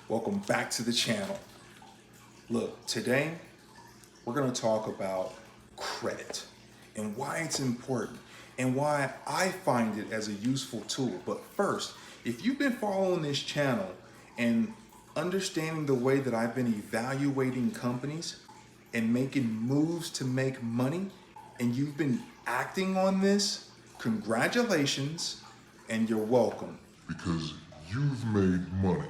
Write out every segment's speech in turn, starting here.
Welcome back to the channel. Look, today we're going to talk about credit and why it's important and why I find it as a useful tool. But first, if you've been following this channel and understanding the way that I've been evaluating companies and making moves to make money, and you've been acting on this, congratulations and you're welcome. Because you've made money.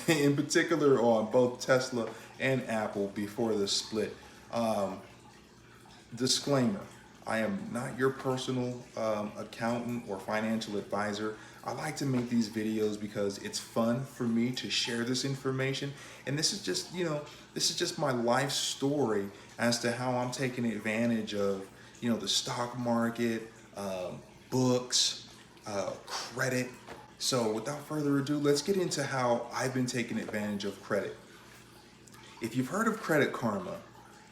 In particular on both Tesla and Apple before the split. Disclaimer, I am not your personal accountant or financial advisor. I like to make these videos because it's fun for me to share this information. And this is just, this is just my life story as to how I'm taking advantage of, the stock market, books, credit. So without further ado, let's get into how I've been taking advantage of credit. If you've heard of Credit Karma,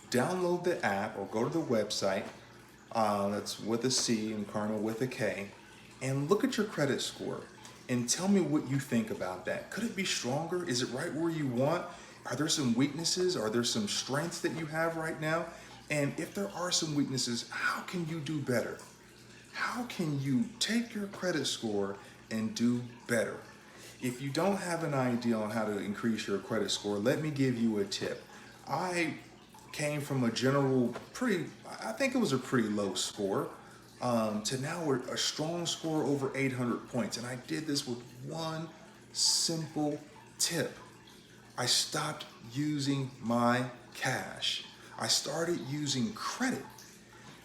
download the app or go to the website, that's with a C and Karma with a K, and look at your credit score and tell me what you think about that. Could it be stronger? Is it right where you want? Are there some weaknesses? Are there some strengths that you have right now? And if there are some weaknesses, how can you do better? How can you take your credit score and do better? If you don't have an idea on how to increase your credit score, let me give you a tip. I came from a general I think it was a pretty low score, to now a strong score over 800 points. And I did this with one simple tip. I stopped using my cash. I started using credit.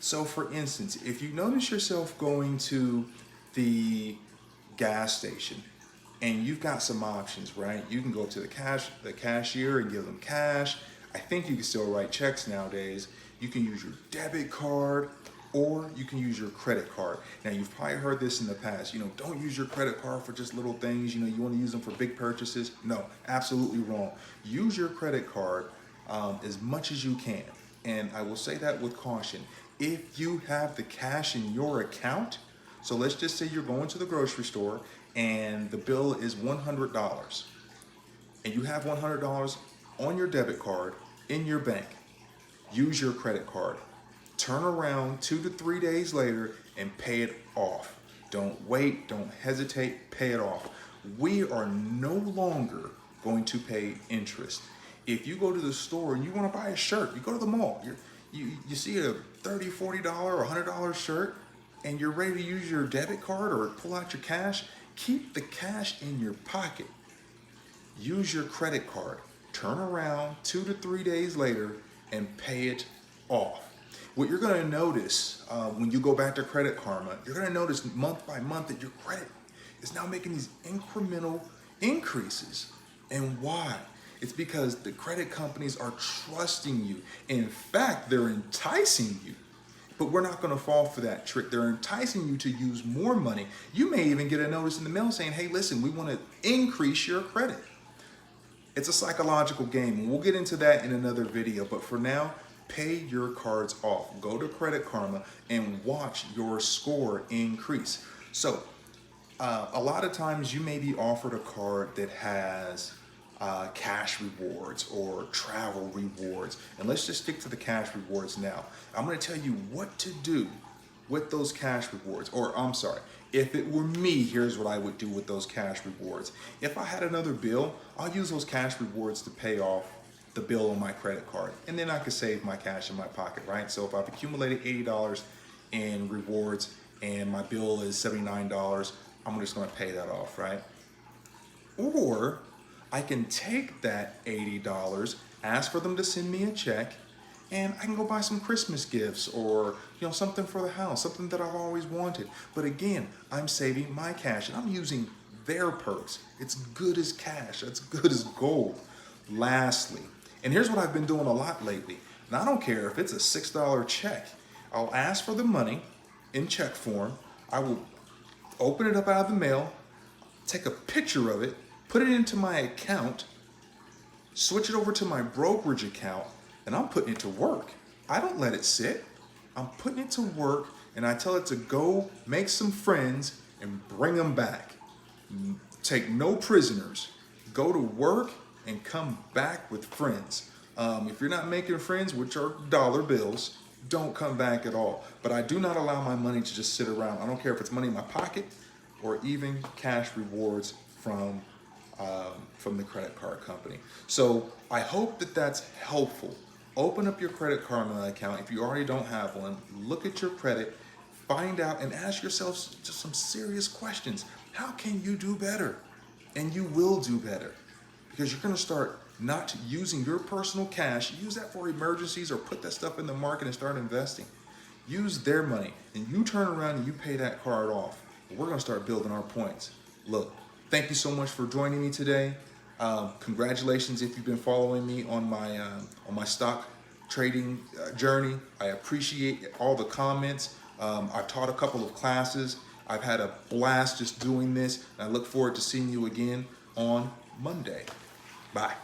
So for instance, if you notice yourself going to the gas station and you've got some options, right? You can go to the cashier and give them cash. I think you can still write checks nowadays. You can use your debit card or you can use your credit card. Now you've probably heard this in the past, don't use your credit card for just little things, you want to use them for big purchases. No, absolutely wrong. Use your credit card as much as you can. And I will say that with caution. If you have the cash in your account, so let's just say you're going to the grocery store and the bill is $100 and you have $100 on your debit card in your bank, use your credit card. Turn around 2 to 3 days later and pay it off. Don't wait, don't hesitate, pay it off. We are no longer going to pay interest. If you go to the store and you want to buy a shirt, you go to the mall, you see a $30, $40, or $100 shirt, and you're ready to use your debit card or pull out your cash, keep the cash in your pocket. Use your credit card. Turn around 2 to 3 days later and pay it off. What you're going to notice when you go back to Credit Karma, you're going to notice month by month that your credit is now making these incremental increases. And why? It's because the credit companies are trusting you. In fact, they're enticing you. But we're not going to fall for that trick. They're enticing you to use more money. You may even get a notice in the mail saying, hey, listen, we want to increase your credit. It's a psychological game, and we'll get into that in another video. But for now, pay your cards off. Go to Credit Karma and watch your score increase. So a lot of times you may be offered a card that has cash rewards or travel rewards. And let's just stick to the cash rewards now. I'm going to tell you what to do with those cash rewards. Or I'm sorry, if it were me, here's what I would do with those cash rewards. If I had another bill, I'll use those cash rewards to pay off the bill on my credit card. And then I could save my cash in my pocket, right? So if I've accumulated $80 in rewards and my bill is $79, I'm just going to pay that off, right? Or I can take that $80, ask for them to send me a check, and I can go buy some Christmas gifts or something for the house, something that I've always wanted. But again, I'm saving my cash and I'm using their perks. It's good as cash. It's good as gold. Lastly, and here's what I've been doing a lot lately, and I don't care if it's a $6 check. I'll ask for the money in check form. I will open it up out of the mail, take a picture of it, put it into my account, switch it over to my brokerage account, and I'm putting it to work. I don't let it sit. I'm putting it to work, and I tell it to go make some friends and bring them back. Take no prisoners. go to work and come back with friends. If you're not making friends, which are dollar bills, don't come back at all. But I do not allow my money to just sit around. I don't care if it's money in my pocket or even cash rewards from the credit card company. So I hope that that's helpful. Open up your Credit Karma account. If you already don't have one, look at your credit, find out and ask yourself just some serious questions. How can you do better? And you will do better because you're going to start not using your personal cash. Use that for emergencies or put that stuff in the market and start investing. Use their money and you turn around and you pay that card off. We're going to start building our points. Look, thank you so much for joining me today. Congratulations if you've been following me on my stock trading journey. I appreciate all the comments. I've taught a couple of classes. I've had a blast just doing this. And I look forward to seeing you again on Monday. Bye.